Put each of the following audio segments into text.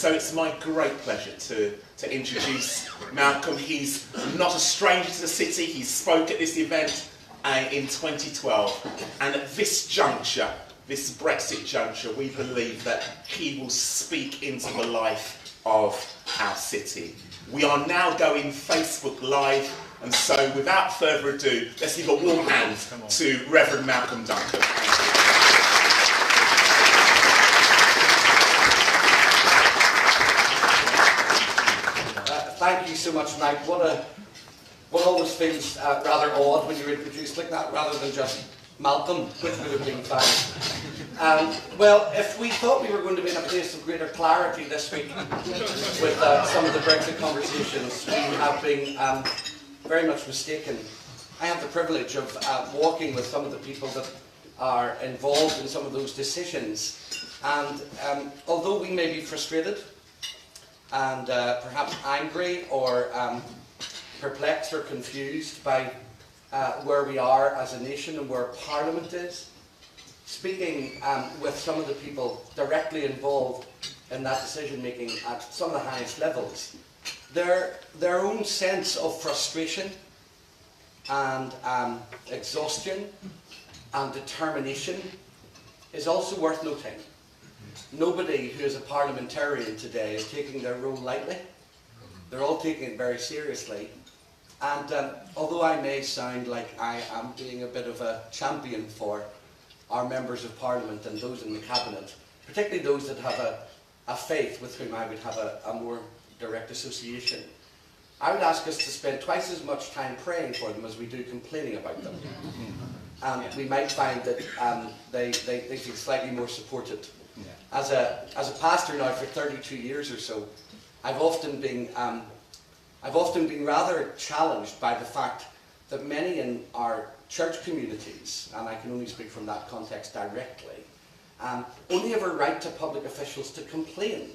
so it's my great pleasure to introduce Malcolm. He's not a stranger to the city. He spoke at this event in 2012. And at this juncture, this Brexit juncture, we believe that he will speak into the life of our city. We are now going Facebook Live, and so without further ado, let's give a warm hand to Reverend Malcolm Duncan. Thank you so much, Mike. What always feels rather odd when you're introduced like that, rather than just Malcolm, which would have been fine. Well, if we thought we were going to be in a place of greater clarity this week with some of the Brexit conversations, we have been very much mistaken. I have the privilege of walking with some of the people that are involved in some of those decisions, and although we may be frustrated and perhaps angry or perplexed or confused by where we are as a nation and where Parliament is, speaking with some of the people directly involved in that decision making at some of the highest levels, their own sense of frustration and exhaustion and determination is also worth noting. Nobody who is a parliamentarian today is taking their role lightly. They're all taking it very seriously. And although I may sound like I am being a bit of a champion for our members of Parliament and those in the Cabinet, particularly those that have a faith with whom I would have a more direct association, I would ask us to spend twice as much time praying for them as we do complaining about them. And we might find that they feel slightly more supported. As a pastor now for 32 years or so, I've often been rather challenged by the fact that many in our church communities, and I can only speak from that context directly, only ever write to public officials to complain.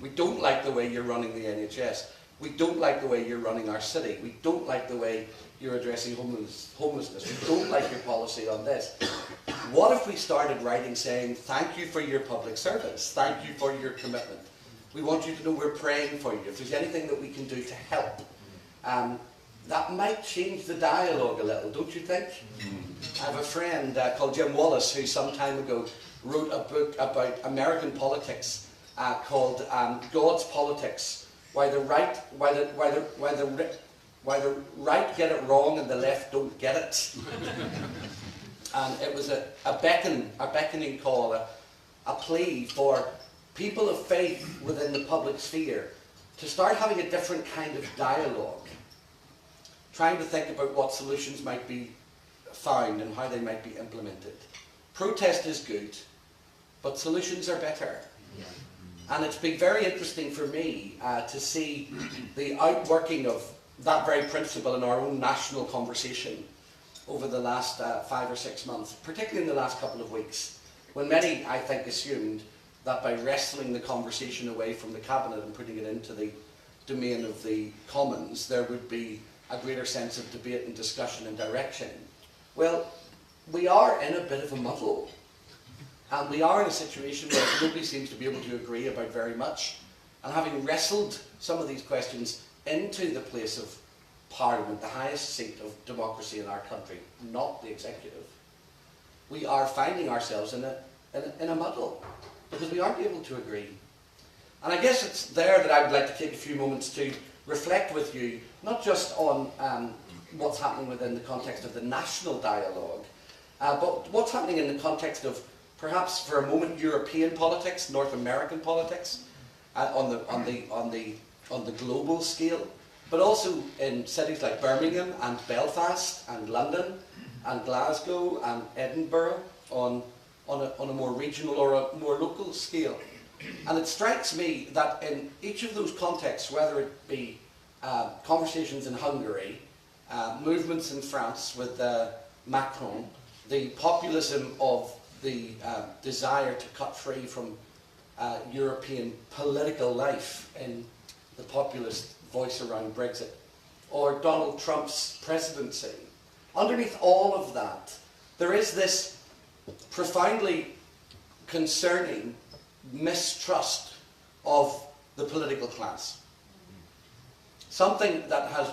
We don't like the way you're running the NHS. We don't like the way you're running our city. We don't like the way you're addressing homelessness. We don't like your policy on this. What if we started writing saying, thank you for your public service, thank you for your commitment. We want you to know we're praying for you. If there's anything that we can do to help, that might change the dialogue a little, don't you think? I have a friend called Jim Wallace who some time ago wrote a book about American politics called God's Politics, why the right get it wrong and the left don't get it. And it was a beckoning call, a plea for people of faith within the public sphere to start having a different kind of dialogue, trying to think about what solutions might be found and how they might be implemented. Protest is good, but solutions are better. Yeah. And it's been very interesting for me to see the outworking of that very principle in our own national conversation over the last 5 or 6 months, particularly in the last couple of weeks, when many, I think, assumed that by wrestling the conversation away from the Cabinet and putting it into the domain of the Commons, there would be a greater sense of debate and discussion and direction. Well, we are in a bit of a muddle. And we are in a situation where nobody seems to be able to agree about very much. And having wrestled some of these questions into the place of Parliament, the highest seat of democracy in our country, not the executive, we are finding ourselves in a muddle, because we aren't able to agree. And I guess it's there that I would like to take a few moments to reflect with you, not just on what's happening within the context of the national dialogue, but what's happening in the context of, perhaps for a moment, European politics, North American politics, on the global scale, but also in cities like Birmingham and Belfast and London and Glasgow and Edinburgh on a more regional or a more local scale. And it strikes me that in each of those contexts, whether it be conversations in Hungary, movements in France with Macron, the populism of the desire to cut free from European political life in the populist voice around Brexit, or Donald Trump's presidency. Underneath all of that, there is this profoundly concerning mistrust of the political class. Something that has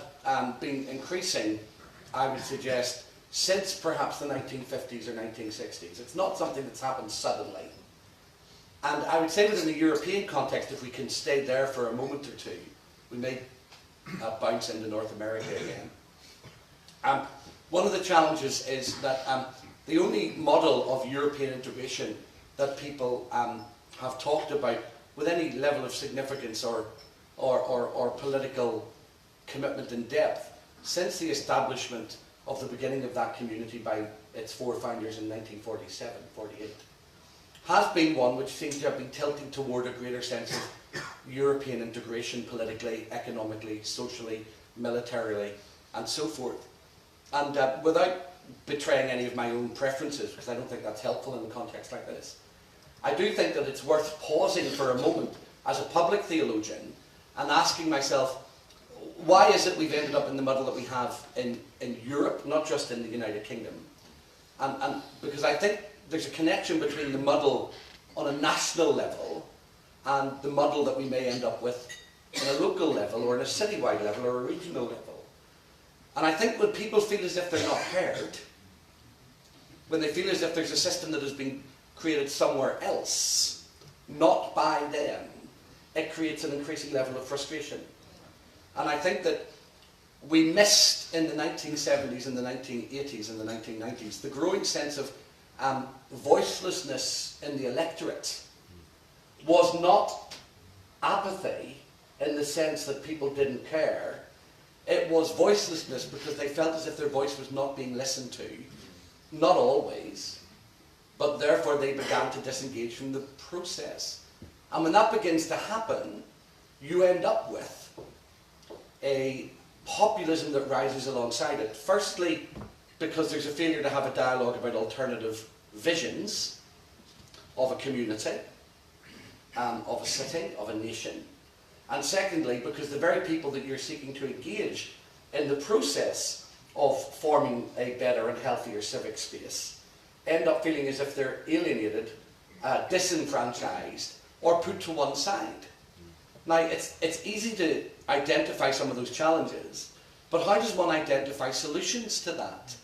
been increasing, I would suggest, since perhaps the 1950s or 1960s. It's not something that's happened suddenly. And I would say within the European context, if we can stay there for a moment or two, we may bounce into North America again. One of the challenges is that the only model of European integration that people have talked about with any level of significance or political commitment in depth since the establishment of the beginning of that community by its four founders in 1947, 48, has been one which seems to have been tilting toward a greater sense of European integration politically, economically, socially, militarily, and so forth. And without betraying any of my own preferences, because I don't think that's helpful in a context like this, I do think that it's worth pausing for a moment as a public theologian and asking myself, why is it we've ended up in the muddle that we have in Europe, not just in the United Kingdom? And because I think there's a connection between the muddle on a national level and the muddle that we may end up with on a local level or on a citywide level or a regional level. And I think when people feel as if they're not heard, when they feel as if there's a system that has been created somewhere else, not by them, it creates an increasing level of frustration. And I think that we missed in the 1970s and the 1980s and the 1990s the growing sense of voicelessness in the electorate was not apathy in the sense that people didn't care. It was voicelessness because they felt as if their voice was not being listened to, not always, but therefore they began to disengage from the process. And when that begins to happen, you end up with a populism that rises alongside it. Firstly, because there's a failure to have a dialogue about alternative visions of a community, of a city, of a nation. And secondly, because the very people that you're seeking to engage in the process of forming a better and healthier civic space end up feeling as if they're alienated, disenfranchised, or put to one side. Now, it's easy to identify some of those challenges, but how does one identify solutions to that?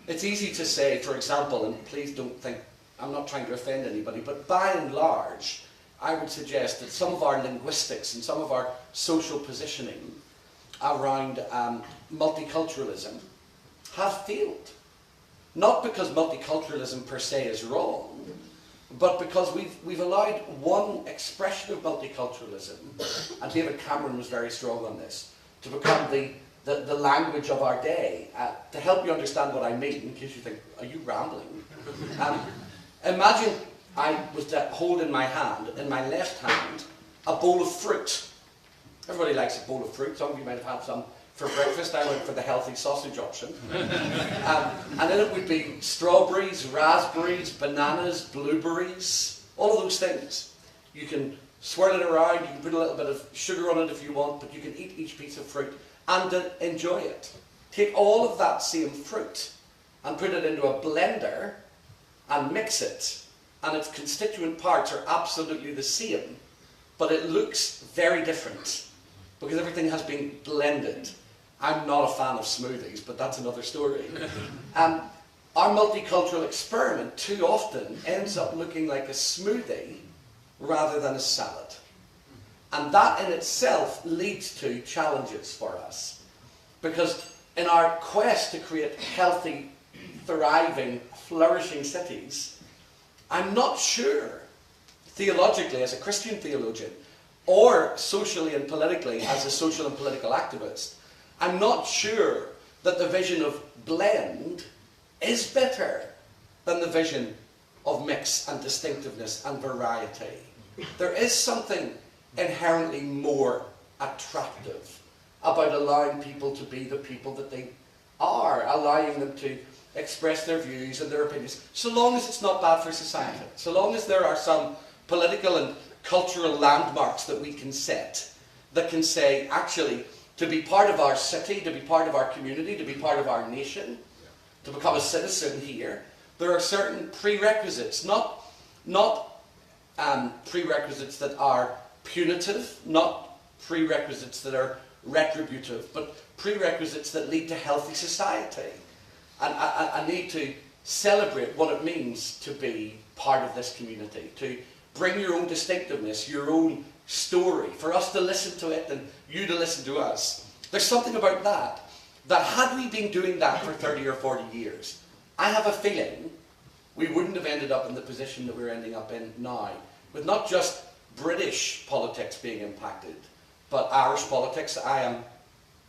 It's easy to say, for example, and please don't think, I'm not trying to offend anybody, but by and large, I would suggest that some of our linguistics and some of our social positioning around multiculturalism have failed. Not because multiculturalism per se is wrong, but because we've allowed one expression of multiculturalism, and David Cameron was very strong on this, to become the language of our day. To help you understand what I mean, in case you think, are you rambling? Imagine I was to hold in my hand, in my left hand, a bowl of fruit. Everybody likes a bowl of fruit. Some of you might have had some for breakfast. I went for the healthy sausage option. And in it would be strawberries, raspberries, bananas, blueberries, all of those things. You can swirl it around, you can put a little bit of sugar on it if you want, but you can eat each piece of fruit and enjoy it. Take all of that same fruit and put it into a blender and mix it, and its constituent parts are absolutely the same, but it looks very different because everything has been blended. I'm not a fan of smoothies, but that's another story. Our multicultural experiment too often ends up looking like a smoothie rather than a salad. And that in itself leads to challenges for us. Because in our quest to create healthy, thriving, flourishing cities, I'm not sure, theologically as a Christian theologian, or socially and politically as a social and political activist, I'm not sure that the vision of blend is better than the vision of mix and distinctiveness and variety. There is something inherently more attractive about allowing people to be the people that they are, allowing them to express their views and their opinions, so long as it's not bad for society, so long as there are some political and cultural landmarks that we can set that can say, actually, to be part of our city, to be part of our community, to be part of our nation, to become a citizen here, there are certain prerequisites, not prerequisites that are punitive, not prerequisites that are retributive, but prerequisites that lead to healthy society. And I need to celebrate what it means to be part of this community, to bring your own distinctiveness, your own story, for us to listen to it and you to listen to us. There's something about that had we been doing that for 30 or 40 years, I have a feeling we wouldn't have ended up in the position that we're ending up in now, with not just British politics being impacted, but Irish politics. I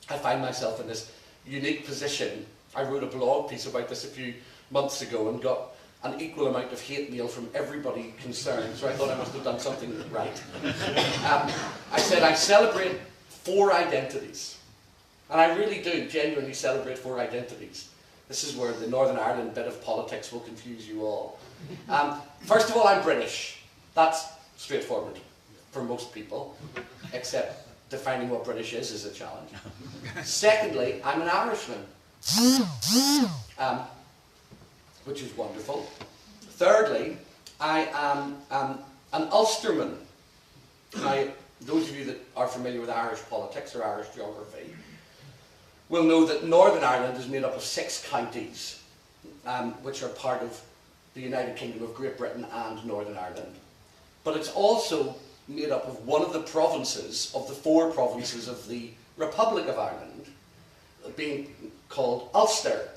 find myself in this unique position. I wrote a blog piece about this a few months ago and got an equal amount of hate mail from everybody concerned, so I thought I must have done something right. I said I celebrate 4 identities. And I really do genuinely celebrate 4 identities. This is where the Northern Ireland bit of politics will confuse you all. First of all, I'm British. That's straightforward for most people, except defining what British is a challenge. Secondly, I'm an Irishman, which is wonderful. Thirdly, I am an Ulsterman. Now, those of you that are familiar with Irish politics or Irish geography will know that Northern Ireland is made up of 6 counties, which are part of the United Kingdom of Great Britain and Northern Ireland. But it's also made up of one of the provinces, of the 4 provinces of the Republic of Ireland, being called Ulster.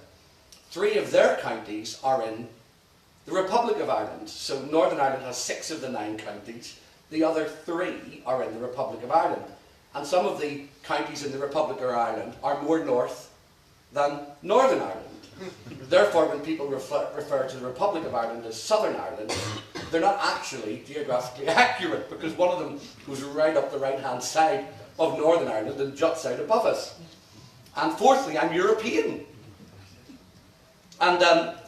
3 of their counties are in the Republic of Ireland. So Northern Ireland has 6 of the 9 counties. The other 3 are in the Republic of Ireland. And some of the counties in the Republic of Ireland are more north than Northern Ireland. Therefore, when people refer to the Republic of Ireland as Southern Ireland, they're not actually geographically accurate, because one of them goes right up the right-hand side of Northern Ireland and juts out above us. And fourthly, I'm European. And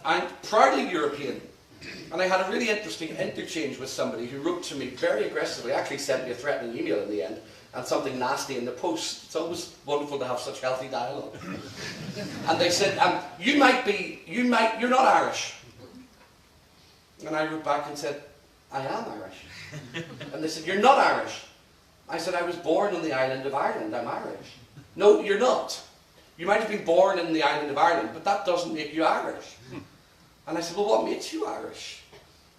I'm proudly European. And I had a really interesting interchange with somebody who wrote to me very aggressively, actually sent me a threatening email in the end, and something nasty in the post. It's always wonderful to have such healthy dialogue. And they said, you're not Irish. And I wrote back and said, I am Irish. And they said, you're not Irish. I said, I was born on the island of Ireland, I'm Irish. No, you're not. You might have been born in the island of Ireland, but that doesn't make you Irish. And I said, well, what makes you Irish?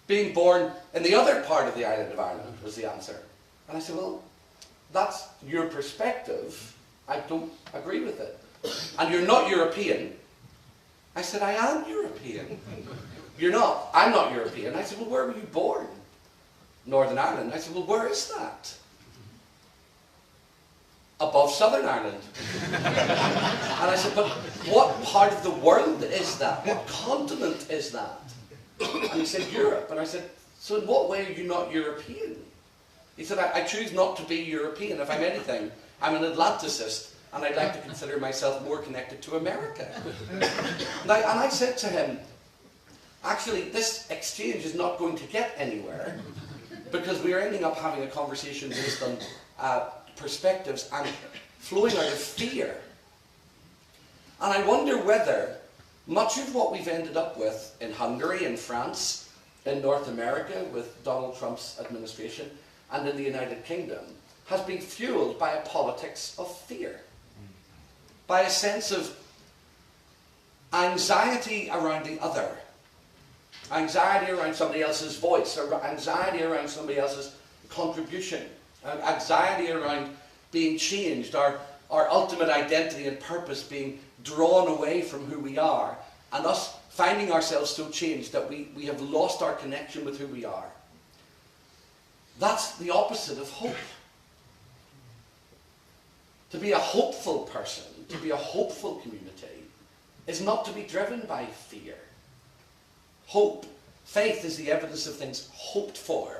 Being born in the other part of the island of Ireland was the answer. And I said, well, that's your perspective. I don't agree with it. And you're not European. I said, I am European. You're not. I'm not European. I said, well, where were you born? Northern Ireland. I said, well, where is that? Above Southern Ireland. And I said, but what part of the world is that? What continent is that? And he said, Europe. And I said, so in what way are you not European? He said, I choose not to be European. If I'm anything, I'm an Atlanticist, and I'd like to consider myself more connected to America. And I said to him, actually, this exchange is not going to get anywhere, because we are ending up having a conversation based on perspectives and flowing out of fear. And I wonder whether much of what we've ended up with in Hungary, in France, in North America with Donald Trump's administration, and in the United Kingdom, has been fueled by a politics of fear. By a sense of anxiety around the other. Anxiety around somebody else's voice, or anxiety around somebody else's contribution. Anxiety around being changed, our ultimate identity and purpose being drawn away from who we are, and us finding ourselves so changed that we have lost our connection with who we are. That's the opposite of hope. To be a hopeful person, to be a hopeful community, is not to be driven by fear. Hope, faith is the evidence of things hoped for,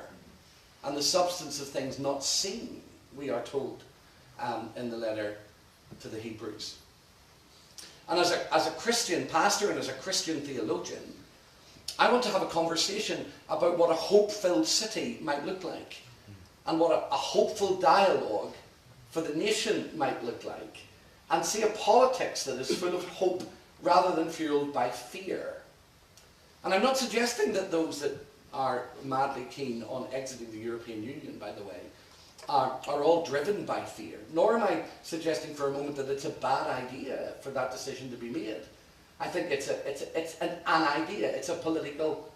and the substance of things not seen, we are told in the letter to the Hebrews. And as a Christian pastor and as a Christian theologian, I want to have a conversation about what a hope-filled city might look like, and what a hopeful dialogue for the nation might look like, and see a politics that is full of hope rather than fueled by fear. And I'm not suggesting that those that are madly keen on exiting the European Union, by the way, are all driven by fear. Nor am I suggesting for a moment that it's a bad idea for that decision to be made. I think it's an idea. It's a political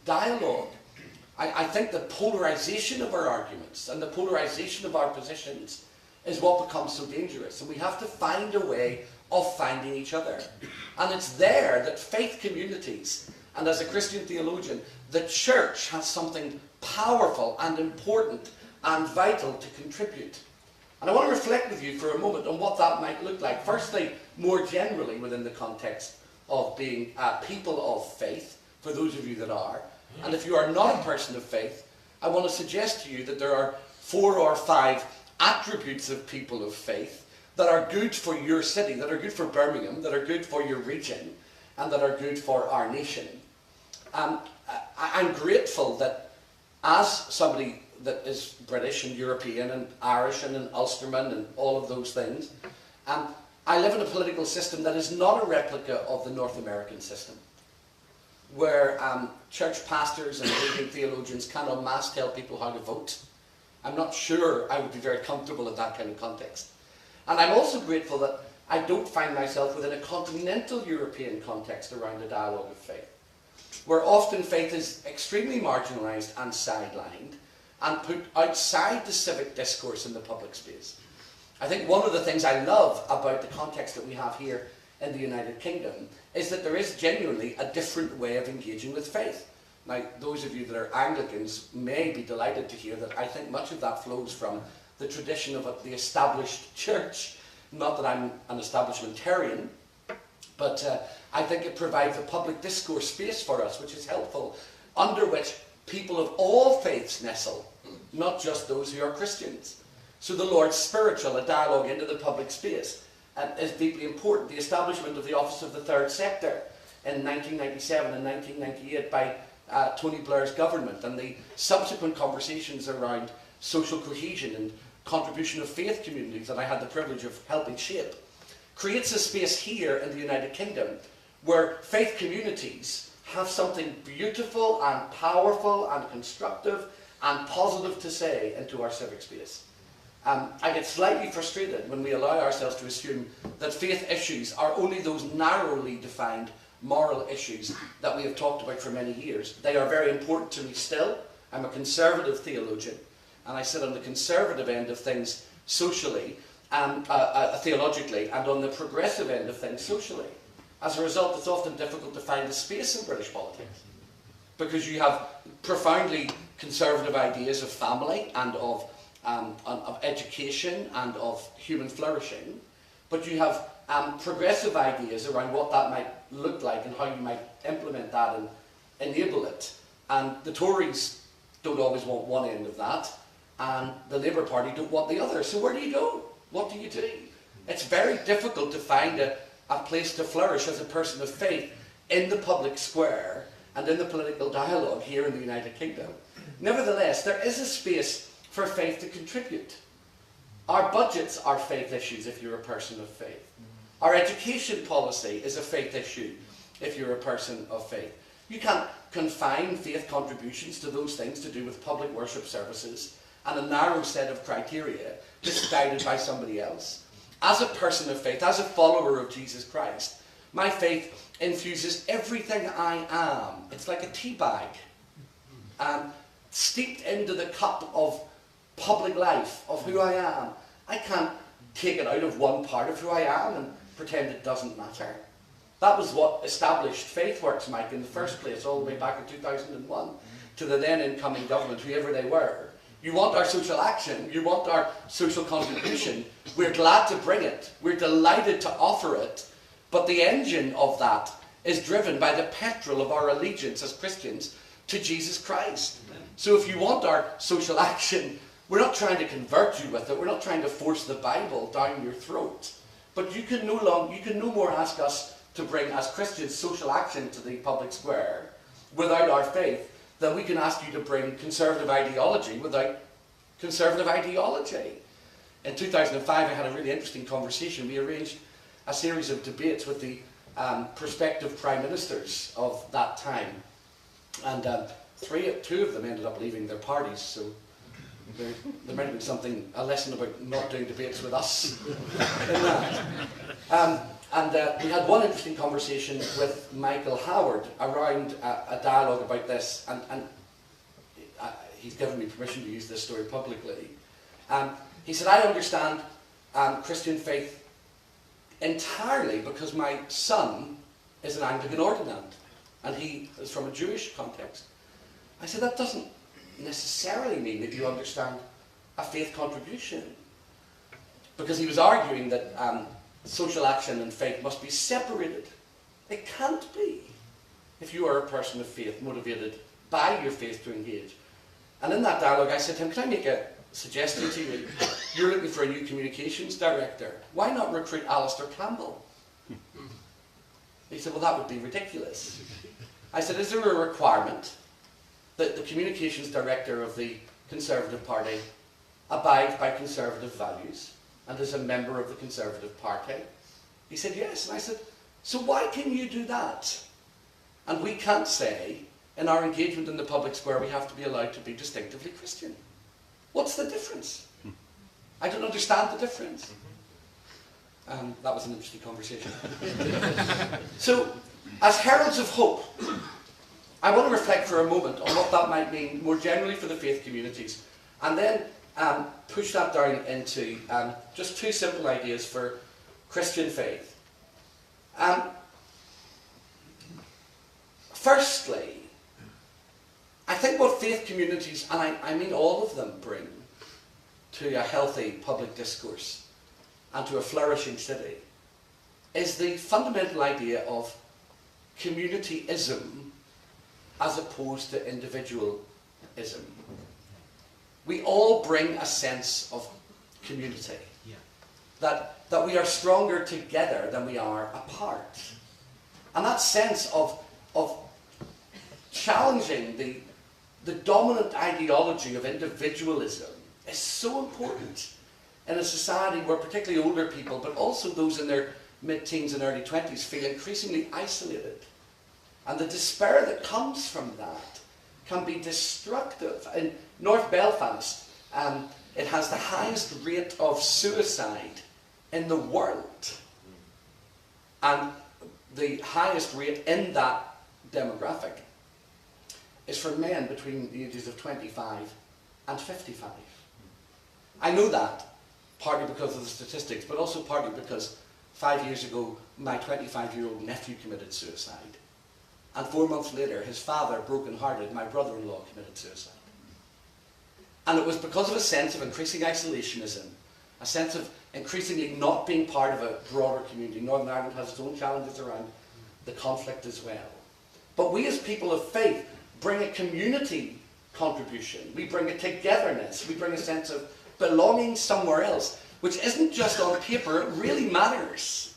dialogue. I think the polarization of our arguments and the polarization of our positions is what becomes so dangerous. And we have to find a way of finding each other. And it's there that faith communities, and as a Christian theologian, the church has something powerful and important and vital to contribute. And I want to reflect with you for a moment on what that might look like. Firstly, more generally within the context of being people of faith, for those of you that are. And if you are not a person of faith, I want to suggest to you that there are 4 or 5 attributes of people of faith that are good for your city, that are good for Birmingham, that are good for your region, and that are good for our nation. I'm grateful that as somebody that is British and European and Irish and an Ulsterman and all of those things, I live in a political system that is not a replica of the North American system, where church pastors and leading theologians can en masse tell people how to vote. I'm not sure I would be very comfortable in that kind of context. And I'm also grateful that I don't find myself within a continental European context around a dialogue of faith, where often faith is extremely marginalised and sidelined and put outside the civic discourse in the public space. I think one of the things I love about the context that we have here in the United Kingdom is that there is genuinely a different way of engaging with faith. Now, those of you that are Anglicans may be delighted to hear that I think much of that flows from the tradition of the established church. Not that I'm an establishmentarian, but I think it provides a public discourse space for us, which is helpful, under which people of all faiths nestle, not just those who are Christians. So the Lord's spiritual, a dialogue into the public space, is deeply important. The establishment of the Office of the Third Sector in 1997 and 1998 by Tony Blair's government, and the subsequent conversations around social cohesion and contribution of faith communities that I had the privilege of helping shape, creates a space here in the United Kingdom where faith communities have something beautiful and powerful and constructive and positive to say into our civic space. I get slightly frustrated when we allow ourselves to assume that faith issues are only those narrowly defined moral issues that we have talked about for many years. They are very important to me still. I'm a conservative theologian, and I sit on the conservative end of things socially and theologically, and on the progressive end of things socially. As a result, it's often difficult to find a space in British politics, because you have profoundly conservative ideas of family and of education and of human flourishing, but you have progressive ideas around what that might look like and how you might implement that and enable it. And the Tories don't always want one end of that, and the Labour Party don't want the other. So where do you go? What do you do? It's very difficult to find a place to flourish as a person of faith in the public square and in the political dialogue here in the United Kingdom. Nevertheless, there is a space for faith to contribute. Our budgets are faith issues if you're a person of faith. Our education policy is a faith issue if you're a person of faith. You can't confine faith contributions to those things to do with public worship services and a narrow set of criteria just guided by somebody else. As a person of faith, as a follower of Jesus Christ, my faith infuses everything I am. It's like a tea bag, steeped into the cup of public life, of who I am. I can't take it out of one part of who I am and pretend it doesn't matter. That was what established FaithWorks, Mike, in the first place, all the way back in 2001, to the then incoming government, whoever they were. You want our social action, you want our social contribution, we're glad to bring it, we're delighted to offer it, but the engine of that is driven by the petrol of our allegiance as Christians to Jesus Christ. So if you want our social action, we're not trying to convert you with it, we're not trying to force the Bible down your throat, but you can no more ask us to bring as Christians social action to the public square without our faith than we can ask you to bring conservative ideology without conservative ideology. In 2005, I had a really interesting conversation. We arranged a series of debates with the prospective prime ministers of that time. And two of them ended up leaving their parties, so there might have been a lesson about not doing debates with us in that. We had one interesting conversation with Michael Howard around a dialogue about this, and he's given me permission to use this story publicly. He said, I understand Christian faith entirely because my son is an Anglican ordinand, and he is from a Jewish context. I said, that doesn't necessarily mean that you understand a faith contribution, because he was arguing that social action and faith must be separated. It can't be if you are a person of faith, motivated by your faith to engage. And in that dialogue I said to him, can I make a suggestion to you? You're looking for a new communications director. Why not recruit Alistair Campbell? He said, well, that would be ridiculous. I said, is there a requirement that the communications director of the Conservative Party abide by Conservative values and is a member of the Conservative Party? He said, yes. And I said, so why can you do that? And we can't say, in our engagement in the public square, we have to be allowed to be distinctively Christian. What's the difference? I don't understand the difference. That was an interesting conversation. So, as heralds of hope, I want to reflect for a moment on what that might mean more generally for the faith communities, and then push that down into just two simple ideas for Christian faith. Firstly, I think what faith communities, and I mean all of them, bring to a healthy public discourse and to a flourishing city is the fundamental idea of communityism as opposed to individualism. We all bring a sense of community. Yeah. That we are stronger together than we are apart. And that sense of challenging the dominant ideology of individualism is so important in a society where particularly older people, but also those in their mid-teens and early 20s, feel increasingly isolated. And the despair that comes from that can be destructive. In North Belfast, it has the highest rate of suicide in the world. And the highest rate in that demographic is for men between the ages of 25 and 55. I know that partly because of the statistics, but also partly because 5 years ago my 25-year-old nephew committed suicide. And 4 months later, his father, broken-hearted, my brother-in-law, committed suicide. And it was because of a sense of increasing isolationism, a sense of increasingly not being part of a broader community. Northern Ireland has its own challenges around the conflict as well. But we as people of faith bring a community contribution. We bring a togetherness. We bring a sense of belonging somewhere else, which isn't just on paper, it really matters.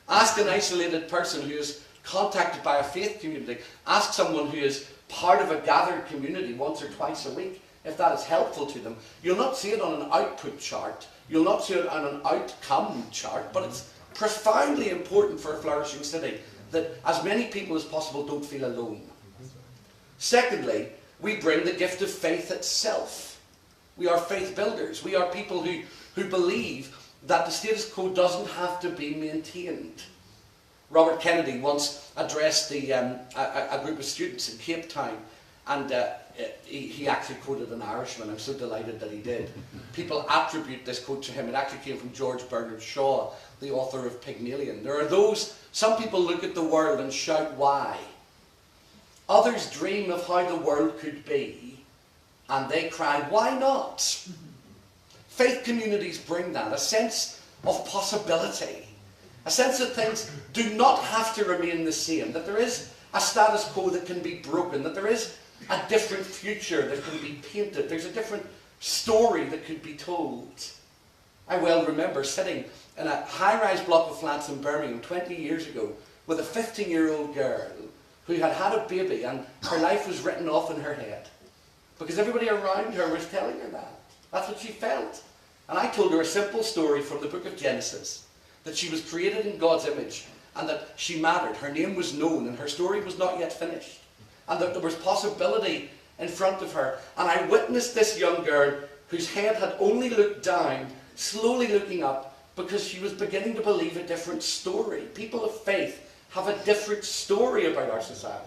Ask an isolated person who is contacted by a faith community, ask someone who is part of a gathered community once or twice a week if that is helpful to them. You'll not see it on an output chart, you'll not see it on an outcome chart, but it's profoundly important for a flourishing city that as many people as possible don't feel alone. Secondly, we bring the gift of faith itself. We are faith builders. We are people who believe that the status quo doesn't have to be maintained. Robert Kennedy once addressed a group of students in Cape Town, and he actually quoted an Irishman. I'm so delighted that he did. People attribute this quote to him. It actually came from George Bernard Shaw, the author of Pygmalion. There are those, some people look at the world and shout, why? Others dream of how the world could be, and they cry, why not? Faith communities bring that, a sense of possibility. A sense that things do not have to remain the same, that there is a status quo that can be broken, that there is a different future that can be painted, there's a different story that could be told. I well remember sitting in a high-rise block of flats in Birmingham 20 years ago with a 15-year-old girl who had had a baby and her life was written off in her head because everybody around her was telling her that. That's what she felt. And I told her a simple story from the book of Genesis, that she was created in God's image and that she mattered. Her name was known and her story was not yet finished. and that there was possibility in front of her. And I witnessed this young girl whose head had only looked down, slowly looking up, because she was beginning to believe a different story. People of faith have a different story about our society,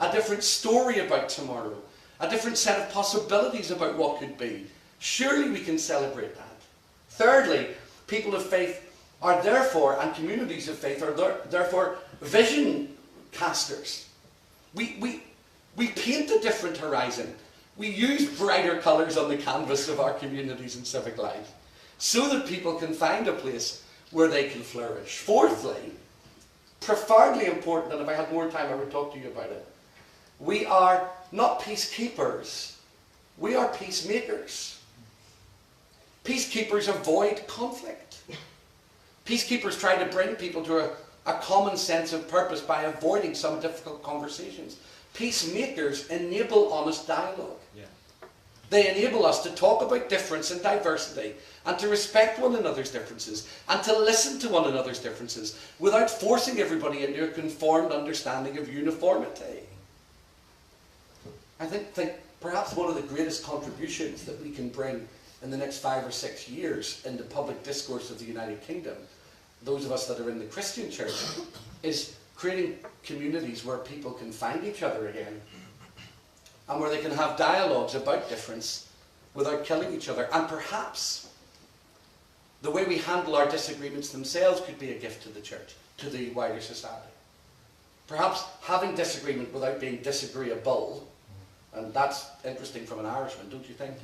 a different story about tomorrow, a different set of possibilities about what could be. Surely we can celebrate that. Thirdly, people of faith are therefore, and communities of faith are therefore vision casters. We paint a different horizon. We use brighter colours on the canvas of our communities and civic life so that people can find a place where they can flourish. Fourthly, profoundly important, and if I had more time I would talk to you about it, we are not peacekeepers, we are peacemakers. Peacekeepers avoid conflict. Peacekeepers try to bring people to a common sense of purpose by avoiding some difficult conversations. Peacemakers enable honest dialogue. Yeah. They enable us to talk about difference and diversity, and to respect one another's differences, and to listen to one another's differences without forcing everybody into a conformed understanding of uniformity. I think perhaps one of the greatest contributions that we can bring in the next 5 or 6 years in the public discourse of the United Kingdom, those of us that are in the Christian church, is creating communities where people can find each other again, and where they can have dialogues about difference without killing each other. And perhaps the way we handle our disagreements themselves could be a gift to the church, to the wider society. Perhaps having disagreement without being disagreeable, and that's interesting from an Irishman, don't you think?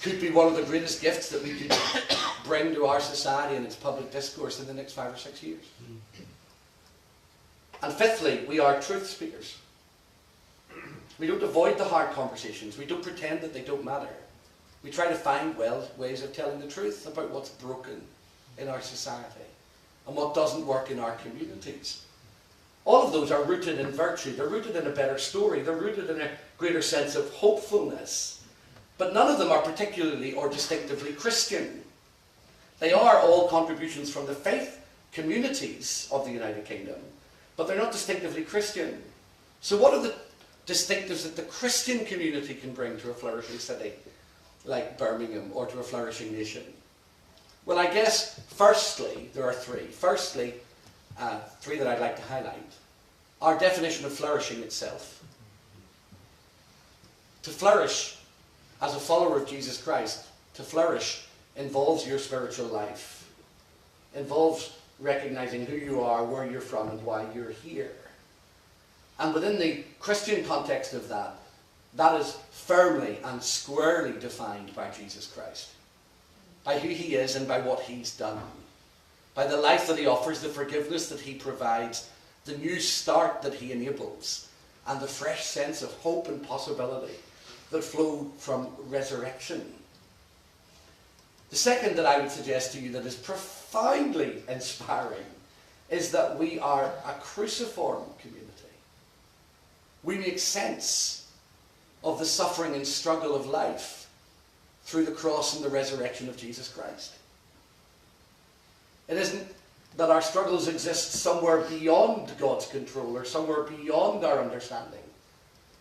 Could be one of the greatest gifts that we could bring to our society and its public discourse in the next 5 or 6 years. And fifthly, we are truth speakers. We don't avoid the hard conversations. We don't pretend that they don't matter. We try to find ways of telling the truth about what's broken in our society and what doesn't work in our communities. All of those are rooted in virtue. They're rooted in a better story. They're rooted in a greater sense of hopefulness. But none of them are particularly or distinctively Christian. They are all contributions from the faith communities of the United Kingdom, but they're not distinctively Christian. So what are the distinctives that the Christian community can bring to a flourishing city like Birmingham, or to a flourishing nation? Well, I guess firstly, there are three. Firstly, three that I'd like to highlight. Our definition of flourishing itself. To flourish as a follower of Jesus Christ, to flourish involves your spiritual life. Involves recognizing who you are, where you're from, and why you're here. And within the Christian context of that, that is firmly and squarely defined by Jesus Christ. By who he is and by what he's done. By the life that he offers, the forgiveness that he provides, the new start that he enables, and the fresh sense of hope and possibility that flow from resurrection. The second that I would suggest to you that is profoundly inspiring is that we are a cruciform community. We make sense of the suffering and struggle of life through the cross and the resurrection of Jesus Christ. It isn't that our struggles exist somewhere beyond God's control or somewhere beyond our understanding.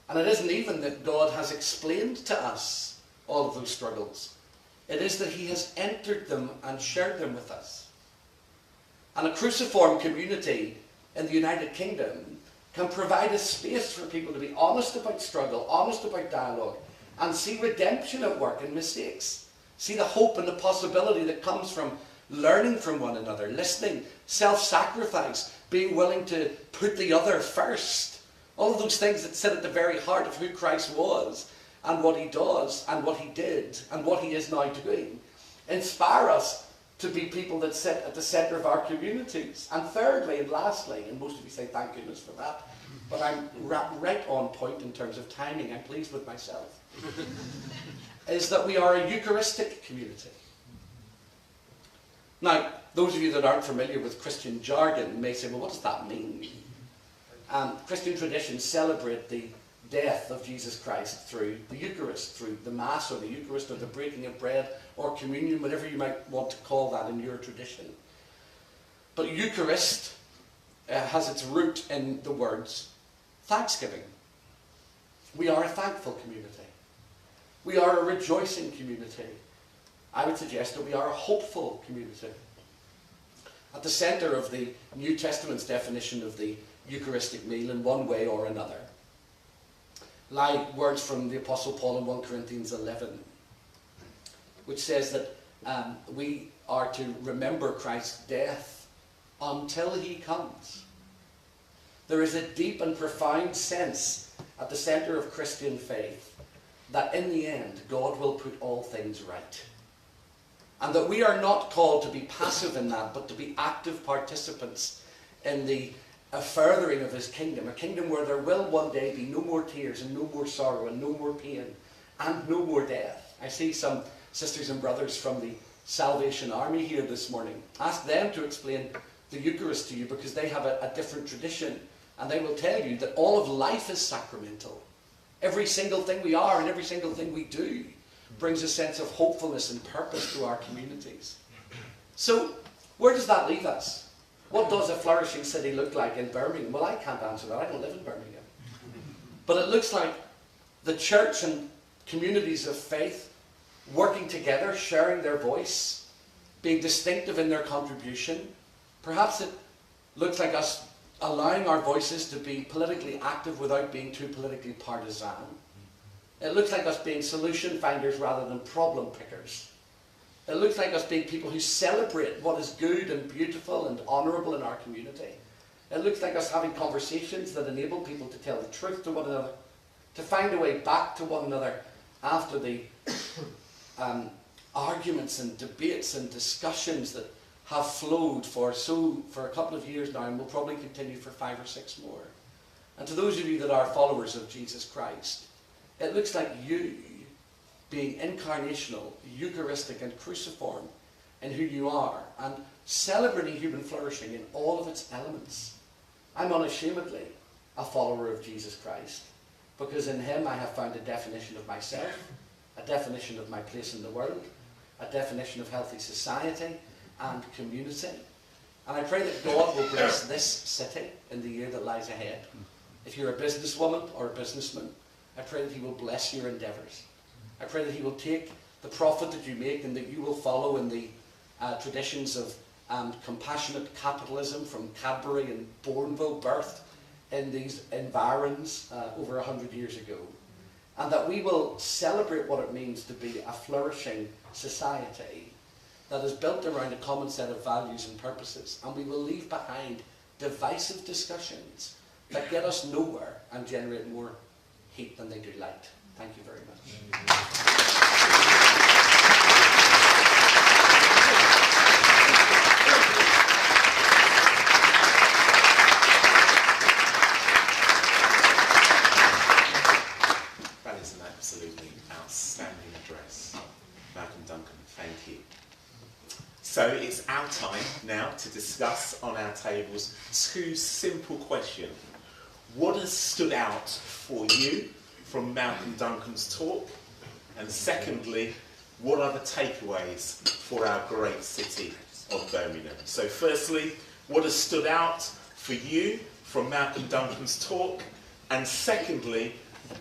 And it isn't even that God has explained to us all of those struggles. It is that he has entered them and shared them with us. And a cruciform community in the United Kingdom can provide a space for people to be honest about struggle, honest about dialogue, and see redemption at work in mistakes. See the hope and the possibility that comes from learning from one another, listening, self-sacrifice, being willing to put the other first. All of those things that sit at the very heart of who Christ was, and what he does, and what he did, and what he is now doing, inspire us to be people that sit at the centre of our communities. And thirdly and lastly, and most of you say thank goodness for that, but I'm right on point in terms of timing, I'm pleased with myself, is that we are a Eucharistic community. Now, those of you that aren't familiar with Christian jargon may say, well, what does that mean? Christian traditions celebrate the death of Jesus Christ through the Eucharist, through the Mass or the Eucharist or the breaking of bread or communion, whatever you might want to call that in your tradition. But Eucharist has its root in the words thanksgiving. We are a thankful community. We are a rejoicing community. I would suggest that we are a hopeful community. At the centre of the New Testament's definition of the Eucharistic meal in one way or another lie words from the Apostle Paul in 1 Corinthians 11, which says that we are to remember Christ's death until he comes. There is a deep and profound sense at the centre of Christian faith that in the end God will put all things right. And that we are not called to be passive in that, but to be active participants in the furthering of his kingdom. A kingdom where there will one day be no more tears and no more sorrow and no more pain and no more death. I see some sisters and brothers from the Salvation Army here this morning. Ask them to explain the Eucharist to you, because they have a different tradition. And they will tell you that all of life is sacramental. Every single thing we are and every single thing we do brings a sense of hopefulness and purpose to our communities. So, where does that leave us? What does a flourishing city look like in Birmingham? Well, I can't answer that. I don't live in Birmingham. But it looks like the church and communities of faith working together, sharing their voice, being distinctive in their contribution. Perhaps it looks like us allowing our voices to be politically active without being too politically partisan. It looks like us being solution finders rather than problem pickers. It looks like us being people who celebrate what is good and beautiful and honourable in our community. It looks like us having conversations that enable people to tell the truth to one another, to find a way back to one another after the arguments and debates and discussions that have flowed for a couple of years now and will probably continue for 5 or 6 more. And to those of you that are followers of Jesus Christ, it looks like you being incarnational, Eucharistic and cruciform in who you are, and celebrating human flourishing in all of its elements. I'm unashamedly a follower of Jesus Christ, because in him I have found a definition of myself, a definition of my place in the world, a definition of healthy society and community. And I pray that God will bless this city in the year that lies ahead. If you're a businesswoman or a businessman, I pray that he will bless your endeavours. I pray that he will take the profit that you make and that you will follow in the traditions of compassionate capitalism from Cadbury and Bourneville, birthed in these environs over 100 years ago. And that we will celebrate what it means to be a flourishing society that is built around a common set of values and purposes. And we will leave behind divisive discussions that get us nowhere and generate more heat than they do light. Thank you very much. That is an absolutely outstanding address, Malcolm Duncan. Thank you. So it's our time now to discuss on our tables 2 simple questions. What has stood out for you from Malcolm Duncan's talk? And secondly, what are the takeaways for our great city of Birmingham? So firstly, what has stood out for you from Malcolm Duncan's talk? And secondly,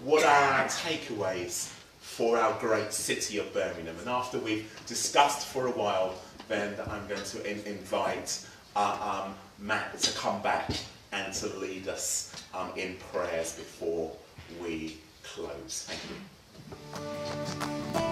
what are our takeaways for our great city of Birmingham? And after we've discussed for a while, then I'm going to invite Matt to come back and to lead us in prayers before we close. Thank you.